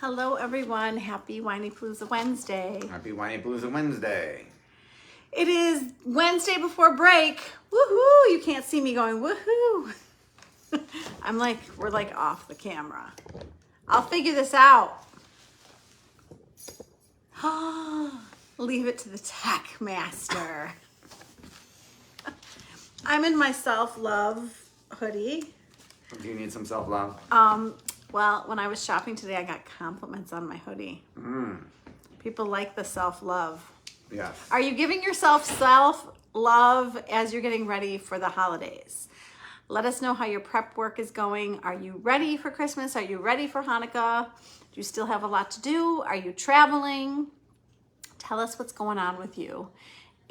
Hello everyone, happy Whiny Palooza Wednesday. Happy Whiny Palooza Wednesday. It is Wednesday before break. Woohoo! You can't see me going woohoo. We're like off the camera. I'll figure this out. Leave it to the tech master. I'm in my self-love hoodie. Do you need some self-love? Well, when I was shopping today, I got compliments on my hoodie. People like the self-love. Yes. Are you giving yourself self-love as you're getting ready for the holidays? Let us know how your prep work is going. Are you ready for Christmas? Are you ready for Hanukkah? Do you still have a lot to do? Are you traveling? Tell us what's going on with you.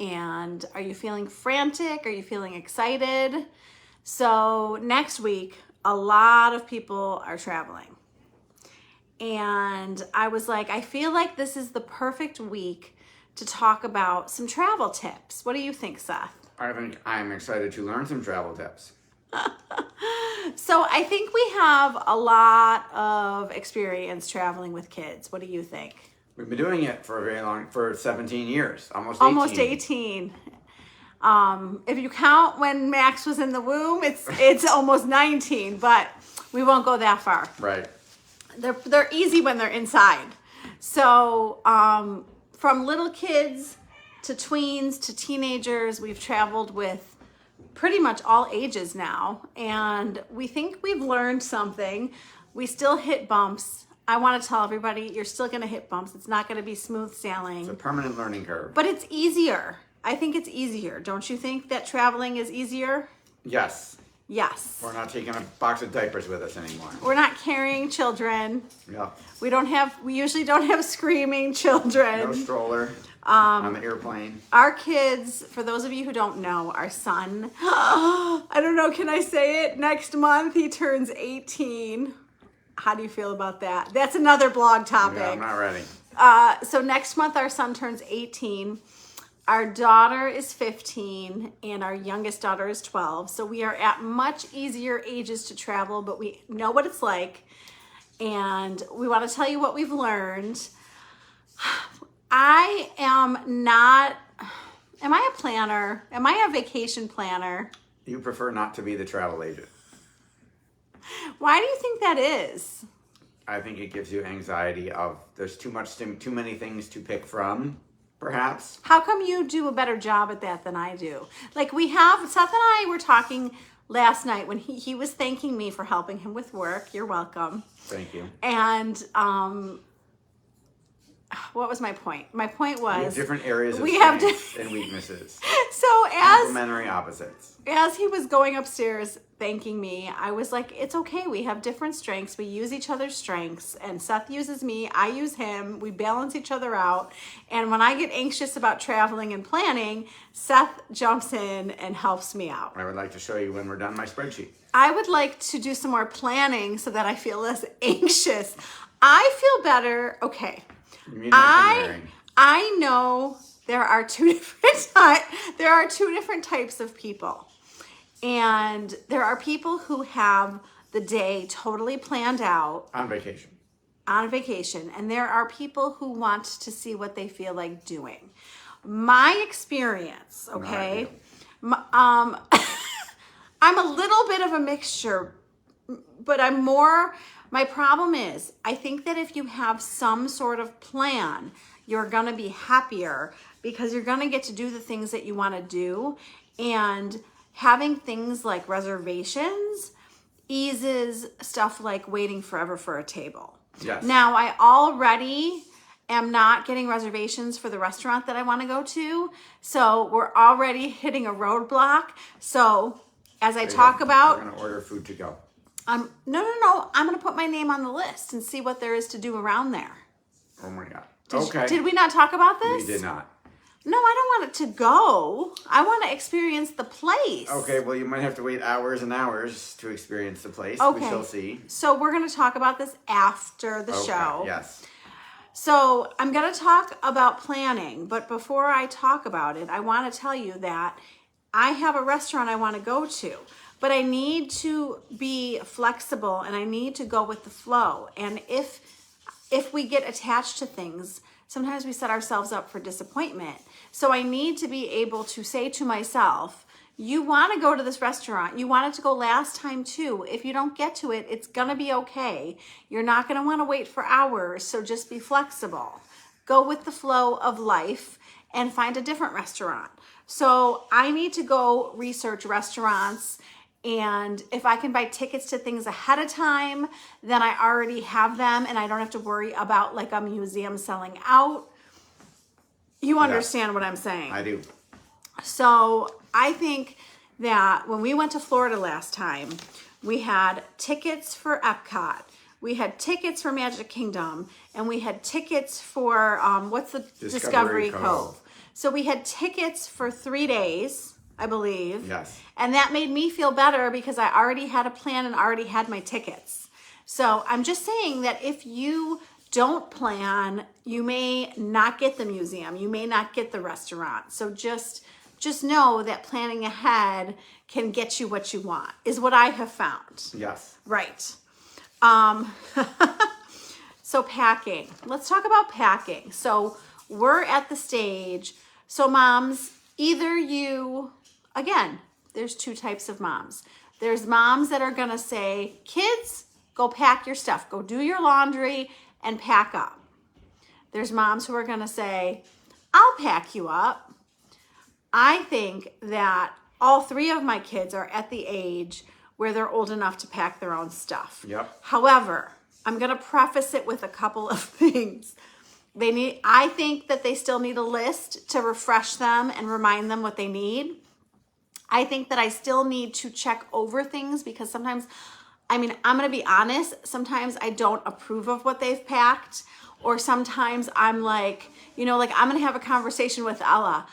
And are you feeling frantic? Are you feeling excited? So next week, a lot of people are traveling. And I was like, I feel like this is the perfect week to talk about some travel tips. What do you think, Seth? I think I'm excited to learn some travel tips. So I think we have a lot of experience traveling with kids. What do you think? We've been doing it for a very long, for 17 years, almost 18. Almost 18. If you count when Max was in the womb, it's almost 19, but we won't go that far. Right. They're easy when they're inside. So from little kids to tweens to teenagers, we've traveled with pretty much all ages now, and we think we've learned something. We still hit bumps. I want to tell everybody, you're still going to hit bumps. It's not going to be smooth sailing. It's a permanent learning curve. But it's easier. I think it's easier. Don't you think that traveling is easier? Yes. Yes. We're not taking a box of diapers with us anymore. We're not carrying children. Yeah. We usually don't have screaming children. No stroller on the airplane. Our kids, for those of you who don't know, our son, I don't know, can I say it? Next month he turns 18. How do you feel about that? That's another blog topic. Yeah, I'm not ready. So next month our son turns 18. Our daughter is 15 and our youngest daughter is 12. So we are at much easier ages to travel, but we know what it's like. And we want to tell you what we've learned. Am I a planner? Am I a vacation planner? You prefer not to be the travel agent. Why do you think that is? I think it gives you anxiety of there's too many things to pick from. Perhaps. How come you do a better job at that than I do? Like Seth and I were talking last night when he was thanking me for helping him with work. You're welcome. Thank you. And what was my point? My point was we have different areas of strengths and weaknesses. So complementary opposites. As he was going upstairs thanking me, I was like, it's okay. We have different strengths. We use each other's strengths. And Seth uses me. I use him. We balance each other out. And when I get anxious about traveling and planning, Seth jumps in and helps me out. I would like to show you when we're done my spreadsheet. I would like to do some more planning so that I feel less anxious. I feel better. Okay. I know there are two different types of people. And there are people who have the day totally planned out. On vacation. And there are people who want to see what they feel like doing. My experience, okay? I'm a little bit of a mixture, but my problem is, I think that if you have some sort of plan, you're going to be happier because you're going to get to do the things that you want to do. And having things like reservations eases stuff like waiting forever for a table. Yes. Now, I already am not getting reservations for the restaurant that I want to go to. So we're already hitting a roadblock. So as I talk about... We're going to order food to go. No. I'm going to put my name on the list and see what there is to do around there. Oh my God. Did we not talk about this? We did not. No, I don't want it to go. I want to experience the place. Okay, well, you might have to wait hours and hours to experience the place. Okay. We shall see. So we're going to talk about this after the show. Yes. So I'm going to talk about planning, but before I talk about it, I want to tell you that I have a restaurant I want to go to, but I need to be flexible and I need to go with the flow. And if if we get attached to things, sometimes we set ourselves up for disappointment. So I need to be able to say to myself, you want to go to this restaurant. You wanted to go last time too. If you don't get to it, it's going to be okay. You're not going to want to wait for hours. So just be flexible. Go with the flow of life and find a different restaurant. So I need to go research restaurants. And if I can buy tickets to things ahead of time, then I already have them and I don't have to worry about like a museum selling out. You understand what I'm saying? I do. So I think that when we went to Florida last time, we had tickets for Epcot, we had tickets for Magic Kingdom, and we had tickets for, what's the Discovery Cove. So we had tickets for 3 days, I believe. Yes. And that made me feel better because I already had a plan and already had my tickets. So I'm just saying that if you don't plan, you may not get the museum, you may not get the restaurant. So just know that planning ahead can get you what you want, is what I have found. Yes. Right. So packing. Let's talk about packing. So we're at the stage. So moms, either you, again, there's two types of moms. There's moms that are going to say, kids, go pack your stuff. Go do your laundry and pack up. There's moms who are going to say, I'll pack you up. I think that all three of my kids are at the age where they're old enough to pack their own stuff. Yep. However, I'm going to preface it with a couple of things. I think that they still need a list to refresh them and remind them what they need. I think that I still need to check over things because sometimes, I'm going to be honest, sometimes I don't approve of what they've packed, or sometimes I'm like, I'm going to have a conversation with Ella.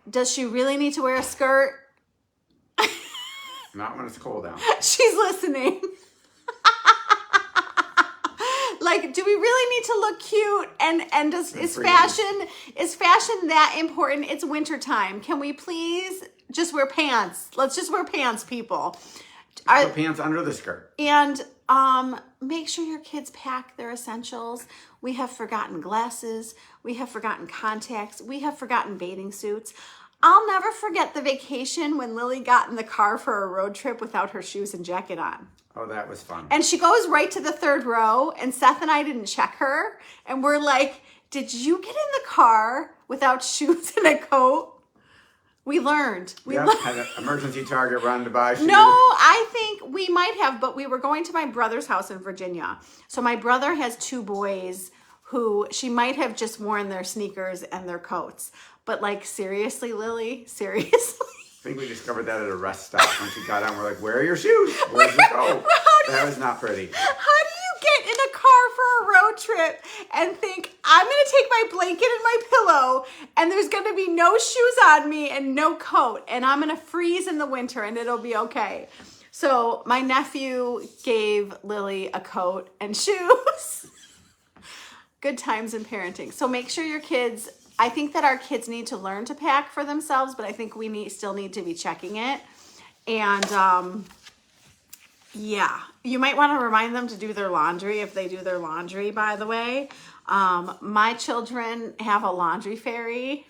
Does she really need to wear a skirt? Not when it's cold out. She's listening. Like, do we really need to look cute? And is fashion that important? It's wintertime. Can we please just wear pants? Let's just wear pants, people. Put pants under the skirt. And make sure your kids pack their essentials. We have forgotten glasses. We have forgotten contacts. We have forgotten bathing suits. I'll never forget the vacation when Lily got in the car for a road trip without her shoes and jacket on. Oh, that was fun. And she goes right to the third row, and Seth and I didn't check her. And we're like, did you get in the car without shoes and a coat? We learned. Had an emergency Target run to buy shoes. No, I think we might have, but we were going to my brother's house in Virginia. So my brother has two boys who she might have just worn their sneakers and their coats. But like, seriously, Lily? Seriously? I think we discovered that at a rest stop when she got on. We're like, where are your shoes? Where's your coat? That was not pretty. How do you get in a car for a road trip and think, I'm going to take my blanket and my pillow and there's going to be no shoes on me and no coat and I'm going to freeze in the winter and it'll be okay. So my nephew gave Lily a coat and shoes. Good times in parenting. So make sure your kids, I think that our kids need to learn to pack for themselves, but I think we still need to be checking it. And yeah, you might want to remind them to do their laundry if they do their laundry, by the way. My children have a laundry fairy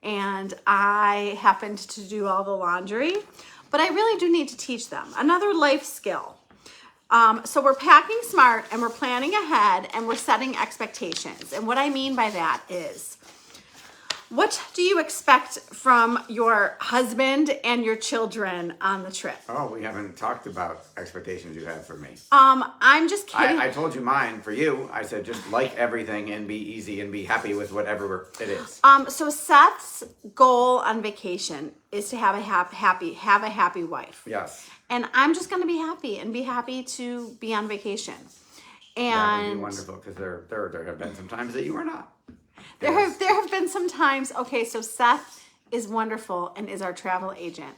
and I happened to do all the laundry, but I really do need to teach them another life skill. So we're packing smart and we're planning ahead and we're setting expectations. And what I mean by that is, what do you expect from your husband and your children on the trip? Oh, we haven't talked about expectations you have for me. I'm just kidding. I told you mine for you. I said just like everything and be easy and be happy with whatever it is. So Seth's goal on vacation is to have a happy wife. Yes. And I'm just going to be happy and be happy to be on vacation. And that would be wonderful because there have been some times that you were not. There have been some times, okay, so Seth is wonderful and is our travel agent.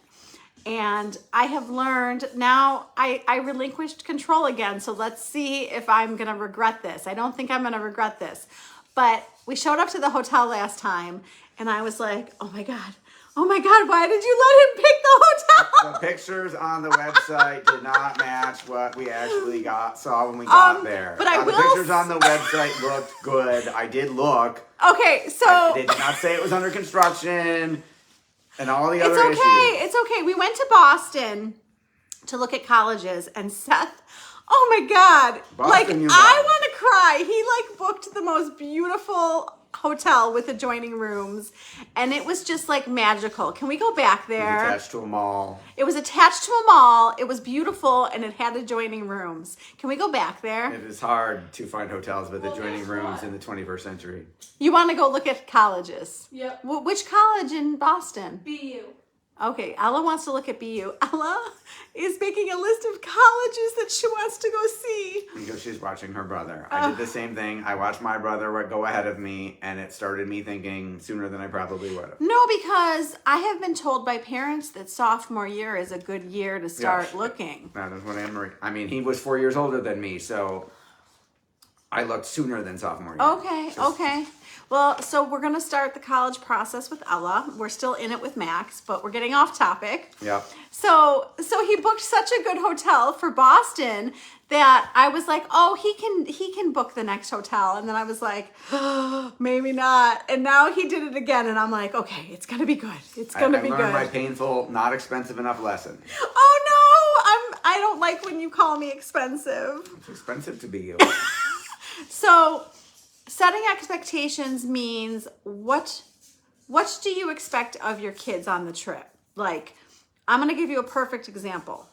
And I have learned, now I relinquished control again, so let's see if I'm going to regret this. I don't think I'm going to regret this. But we showed up to the hotel last time, and I was like, oh my God, Oh my God, why did you let him pick the hotel? The pictures on the website did not match what we actually saw when we got there. But the pictures on the website looked good. I did look. Okay, so They did not say it was under construction and all the other issues. It's okay. We went to Boston to look at colleges, and Seth, oh my God, Boston, I want to cry. He booked the most beautiful hotel with adjoining rooms, and it was just magical. Can we go back there? It was attached to a mall. It was attached to a mall. It was beautiful, and it had adjoining rooms. Can we go back there? It is hard to find hotels with adjoining rooms in the 21st century. You want to go look at colleges? Yep. Which college in Boston? BU. Okay, Ella wants to look at BU. Ella is making a list of colleges that she wants to go see. Because she's watching her brother. I did the same thing. I watched my brother go ahead of me, and it started me thinking sooner than I probably would have. No, because I have been told by parents that sophomore year is a good year to start looking. That is what Anne-Marie... I mean, he was 4 years older than me, so I looked sooner than sophomore year. Okay. Well, so we're going to start the college process with Ella. We're still in it with Max, but we're getting off topic. Yep. So he booked such a good hotel for Boston that I was like, oh, he can book the next hotel. And then I was like, oh, maybe not. And now he did it again, and I'm like, okay, it's going to be good. It's going to be good. I learned my painful, not expensive enough lesson. Oh no, I don't like when you call me expensive. It's expensive to be you. So setting expectations means what do you expect of your kids on the trip? I'm going to give you a perfect example.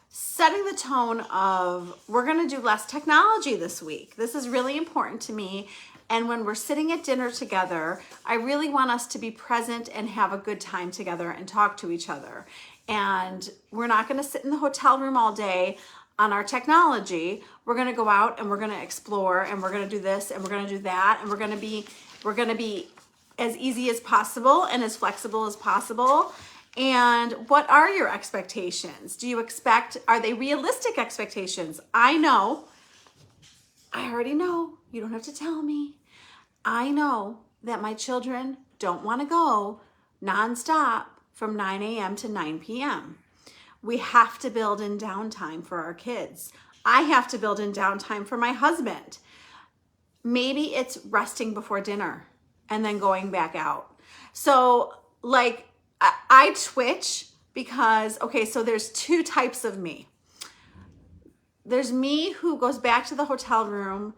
Setting the tone of, we're going to do less technology this week. This is really important to me. And when we're sitting at dinner together, I really want us to be present and have a good time together and talk to each other. And we're not going to sit in the hotel room all day on our technology. We're going to go out and we're going to explore, and we're going to do this and we're going to do that, and we're going to be as easy as possible and as flexible as possible. And what are your expectations? Are they realistic expectations? I already know. You don't have to tell me. I know that my children don't want to go nonstop from 9 a.m. to 9 p.m. We have to build in downtime for our kids. I have to build in downtime for my husband. Maybe it's resting before dinner and then going back out. So I twitch because, so there's two types of me. There's me who goes back to the hotel room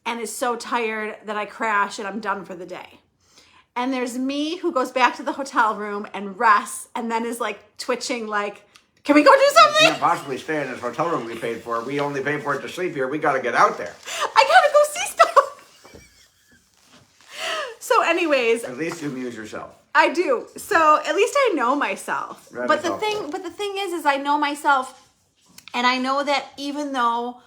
and is so tired that I crash and I'm done for the day. And there's me who goes back to the hotel room and rests and then is twitching can we go do something? You can't possibly stay in this hotel room we paid for. We only paid for it to sleep here. We got to get out there. I got to go see stuff. So anyways. At least you amuse yourself. I do. So at least I know myself. But the thing is I know myself, and I know that even though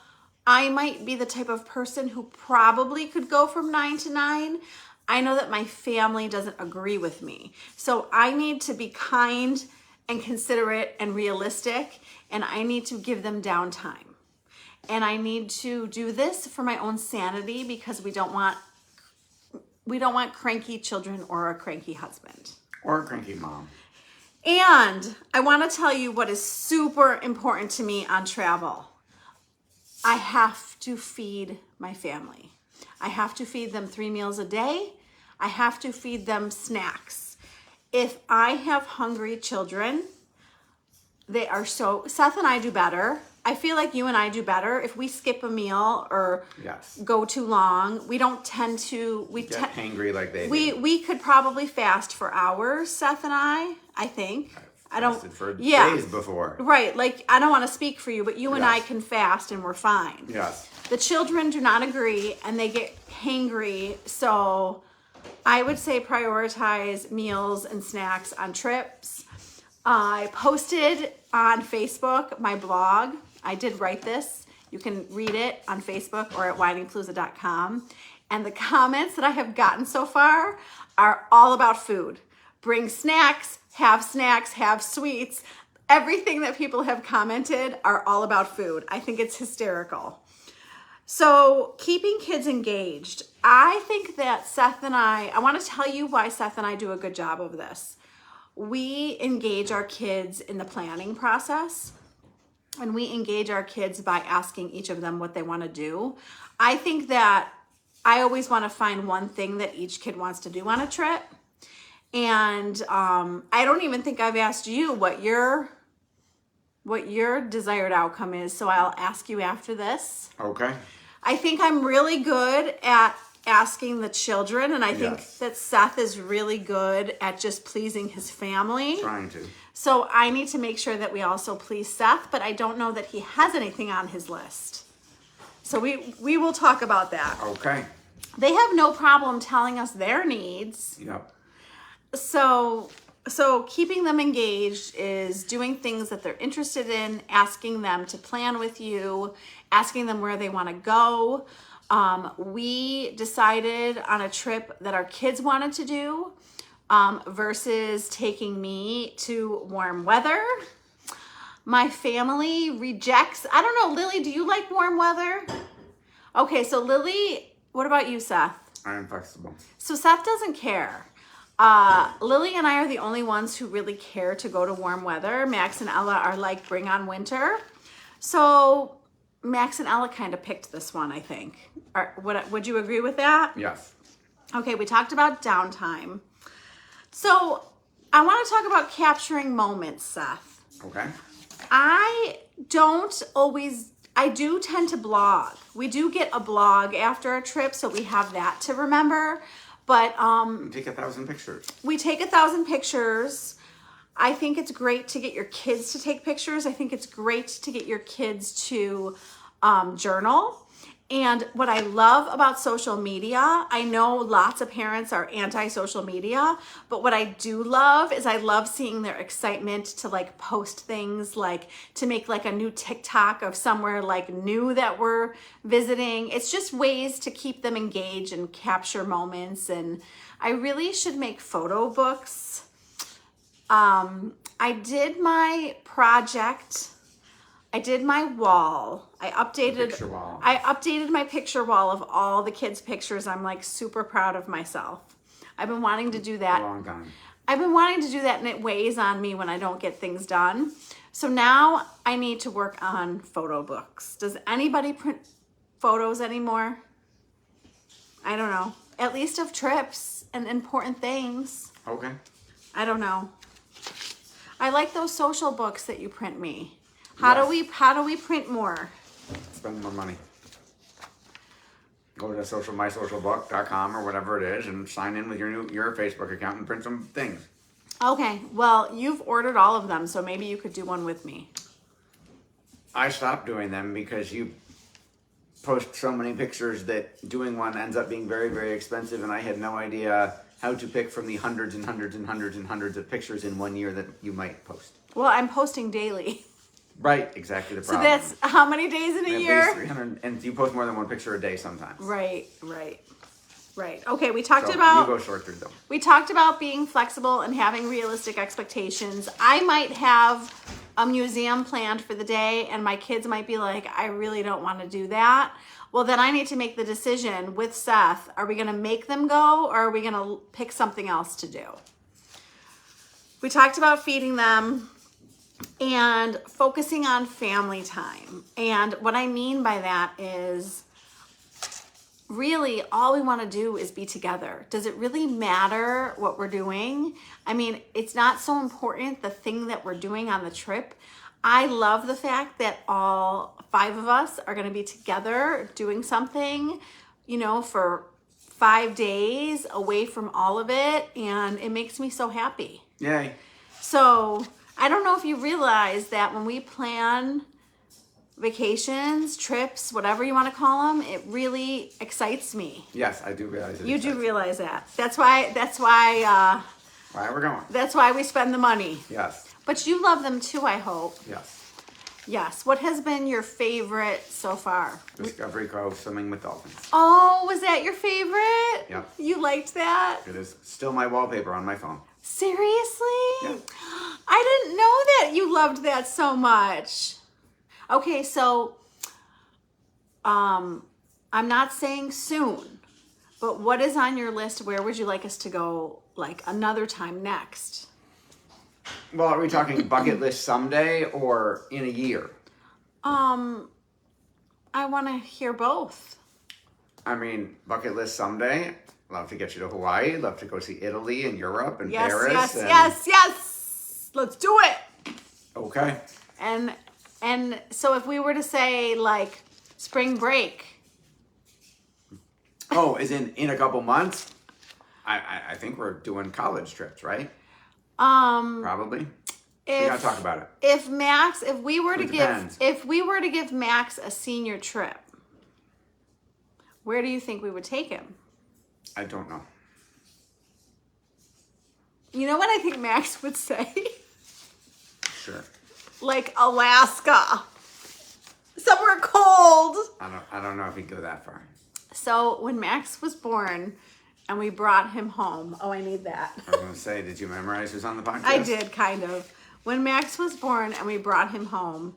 I might be the type of person who probably could go from 9 to 9, I know that my family doesn't agree with me. So I need to be kind and considerate and realistic, and I need to give them downtime. And I need to do this for my own sanity because we don't want cranky children or a cranky husband. Or a cranky mom. And I want to tell you what is super important to me on travel. I have to feed my family. I have to feed them 3 meals a day. I have to feed them snacks. If I have hungry children, Seth and I do better. I feel like you and I do better if we skip a meal or go too long. We don't tend to. We get hangry like they do. We could probably fast for hours, Seth and I think. I don't. For days before. Right. I don't want to speak for you, but you and I can fast and we're fine. Yes. The children do not agree and they get hangry. So I would say prioritize meals and snacks on trips. I posted on Facebook my blog. I did write this. You can read it on Facebook or at whitingpalooza.com. And the comments that I have gotten so far are all about food. Bring snacks, have sweets. Everything that people have commented are all about food. I think it's hysterical. So keeping kids engaged. I think that Seth and I want to tell you why Seth and I do a good job of this. We engage our kids in the planning process, and we engage our kids by asking each of them what they want to do. I think that I always want to find one thing that each kid wants to do on a trip. And I don't even think I've asked you what your desired outcome is, so I'll ask you after this. Okay. I think I'm really good at asking the children, and I think that Seth is really good at just pleasing his family. Trying to. So I need to make sure that we also please Seth, but I don't know that he has anything on his list. So we will talk about that. Okay. They have no problem telling us their needs. Yep. So keeping them engaged is doing things that they're interested in, asking them to plan with you, asking them where they want to go. We decided on a trip that our kids wanted to do versus taking me to warm weather. My family rejects. I don't know, Lily, do you like warm weather? Okay, so Lily, what about you, Seth? I am flexible. So Seth doesn't care. Lily and I are the only ones who really care to go to warm weather. Max and Ella are like, bring on winter. So Max and Ella kind of picked this one, I think. Would you agree with that? Yes. Okay, we talked about downtime. So I want to talk about capturing moments, Seth. Okay. I do tend to blog. We do get a blog after a trip, so we have that to remember. But take 1,000 pictures. We take 1,000 pictures. I think it's great to get your kids to take pictures. I think it's great to get your kids to journal. And what I love about social media, I know lots of parents are anti-social media, but what I do love is I love seeing their excitement to like post things, like to make like a new TikTok of somewhere like new that we're visiting. It's just ways to keep them engaged and capture moments. And I really should make photo books. I did my project. I did my wall. I updated my picture wall of all the kids' pictures. I'm like super proud of myself. I've been wanting to do that. A long time. I've been wanting to do that, and it weighs on me when I don't get things done. So now I need to work on photo books. Does anybody print photos anymore? I don't know. At least of trips and important things. Okay. I don't know. I like those social books that you print me. How do we print more? Spend more money. Go to mysocialbook.com or whatever it is and sign in with your Facebook account and print some things. Okay, well, you've ordered all of them, so maybe you could do one with me. I stopped doing them because you post so many pictures that doing one ends up being very, very expensive, and I had no idea how to pick from the hundreds and hundreds and hundreds and hundreds of pictures in 1 year that you might post. Well, I'm posting daily. Right, exactly the problem. So that's how many days in a year? At least 300, and you post more than one picture a day sometimes. Right. Okay, we talked about... You go short through them. We talked about being flexible and having realistic expectations. I might have a museum planned for the day, and my kids might be like, I really don't want to do that. Well, then I need to make the decision with Seth. Are we going to make them go, or are we going to pick something else to do? We talked about feeding them and focusing on family time. And what I mean by that is really all we want to do is be together. Does it really matter what we're doing? I mean, it's not so important the thing that we're doing on the trip. I love the fact that all 5 of us are going to be together doing something, for 5 days away from all of it. And it makes me so happy. Yay. So I don't know if you realize that when we plan vacations, trips, whatever you want to call them, it really excites me. Yes, I do realize it. You do realize that. That's why why we're going. That's why we spend the money. Yes. But you love them too, I hope. Yes. Yes. What has been your favorite so far? Discovery Cove, swimming with dolphins. Oh, was that your favorite? Yep. You liked that? It is still my wallpaper on my phone. Seriously? Yeah. I didn't know that you loved that so much. Okay, so I'm not saying soon, But what is on your list? Where would you like us to go, like, another time next? Well, are we talking bucket list someday or in a year? I want to hear both. I mean, bucket list someday. Love to get you to Hawaii. Love to go see Italy and Europe and Yes, Paris. yes. Let's do it. Okay. And so if we were to say, like, spring break. Oh, as in a couple months? I think we're doing college trips, right? Probably. We gotta talk about it. If we were Depends. to give Max a senior trip, where do you think we would take him? I don't know. You know what I think Max would say? Sure. Like Alaska. Somewhere cold. I don't know if he'd go that far. So when Max was born and we brought him home, I need that. I was gonna say, did you memorize who's on the podcast? I did, kind of. When Max was born and we brought him home,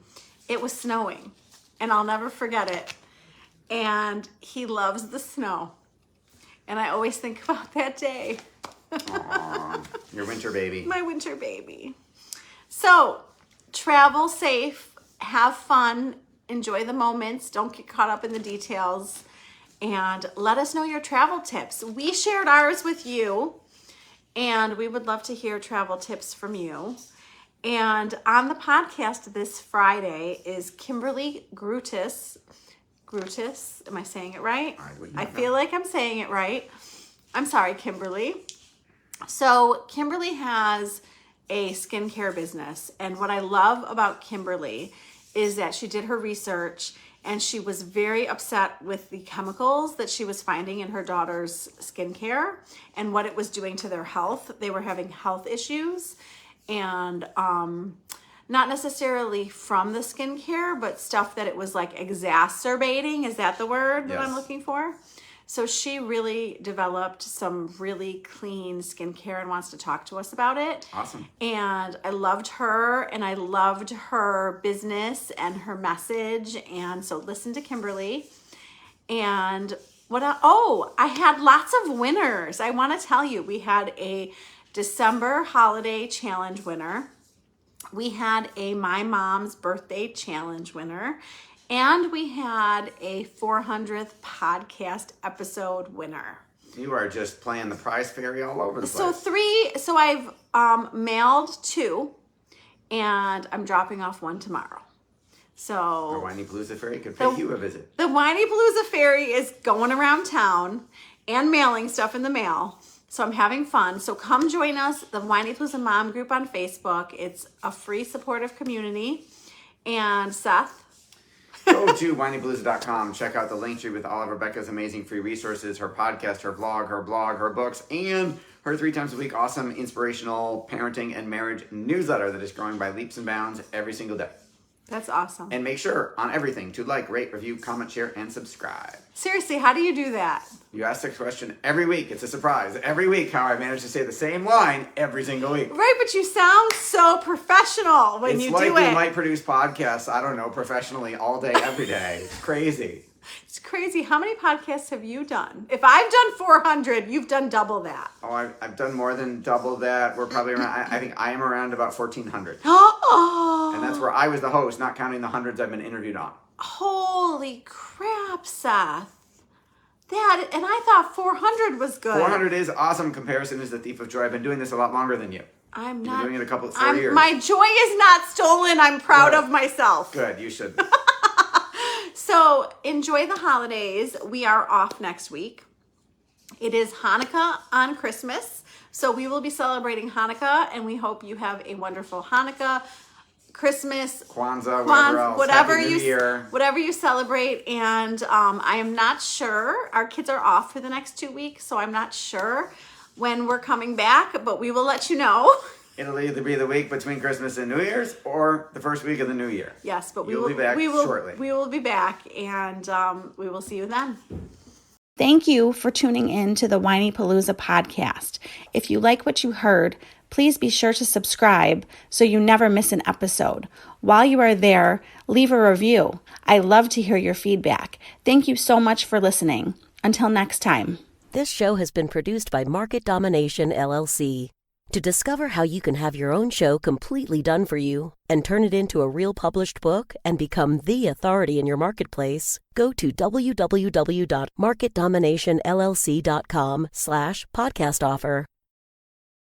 it was snowing. And I'll never forget it. And he loves the snow. And I always think about that day. Aww, your winter baby. My winter baby. So, travel safe, have fun, enjoy the moments, don't get caught up in the details, and let us know your travel tips. We shared ours with you, and we would love to hear travel tips from you. And on the podcast this Friday is Kimberly Grutis. Grutis, am I saying it right? I feel like I'm saying it right. I'm sorry, Kimberly. So Kimberly has a skincare business. And what I love about Kimberly is that she did her research and she was very upset with the chemicals that she was finding in her daughter's skincare and what it was doing to their health. They were having health issues and not necessarily from the skincare, but stuff that it was like exacerbating. Is that the word that I'm looking for? So she really developed some really clean skincare and wants to talk to us about it. Awesome. And I loved her and I loved her business and her message. And so listen to Kimberly. And I had lots of winners. I want to tell you, we had a December holiday challenge winner. We had a My Mom's Birthday challenge winner. And we had a 400th podcast episode winner. You are just playing the prize fairy all over the place. So I've mailed 2, and I'm dropping off 1 tomorrow. So the Whiny Palooza Fairy could pay you a visit. The Whiny Palooza Fairy is going around town and mailing stuff in the mail. So I'm having fun. So come join us, the Whiny Palooza Mom group on Facebook. It's a free supportive community. And Seth? Go to whinypalooza.com. Check out the link tree with all of Rebecca's amazing free resources, her podcast, her vlog, her blog, her books, and her 3 times a week awesome inspirational parenting and marriage newsletter that is growing by leaps and bounds every single day. That's awesome. And make sure on everything to like, rate, review, comment, share, and subscribe. Seriously, how do you do that? You ask the question every week. It's a surprise. Every week how I manage to say the same line every single week. Right, but you sound so professional when you do it. It's like we might produce podcasts, I don't know, professionally all day, every day. It's crazy. It's crazy. How many podcasts have you done? If I've done 400, you've done double that. Oh, I've done more than double that. We're probably around, I think I am around about 1,400. Oh. And that's where I was the host, not counting the hundreds I've been interviewed on. Holy crap, Seth. And I thought 400 was good. 400 is awesome. Comparison is the thief of joy. I've been doing this a lot longer than you. You've been doing it 4 years. My joy is not stolen. I'm proud of myself. Good, you should. So enjoy the holidays. We are off next week. It is Hanukkah on Christmas. So we will be celebrating Hanukkah, and we hope you have a wonderful Hanukkah, Christmas, Kwanzaa, whatever else. Whatever you celebrate. And I am not sure. Our kids are off for the next 2 weeks, so I'm not sure when we're coming back, but we will let you know. It'll either be the week between Christmas and New Year's or the first week of the new year. Yes, but You'll be back shortly. We will be back, and we will see you then. Thank you for tuning in to the Whiny Palooza podcast. If you like what you heard, please be sure to subscribe so you never miss an episode. While you are there, leave a review. I love to hear your feedback. Thank you so much for listening. Until next time. This show has been produced by Market Domination, LLC. To discover how you can have your own show completely done for you and turn it into a real published book and become the authority in your marketplace, go to www.marketdominationllc.com/podcast offer.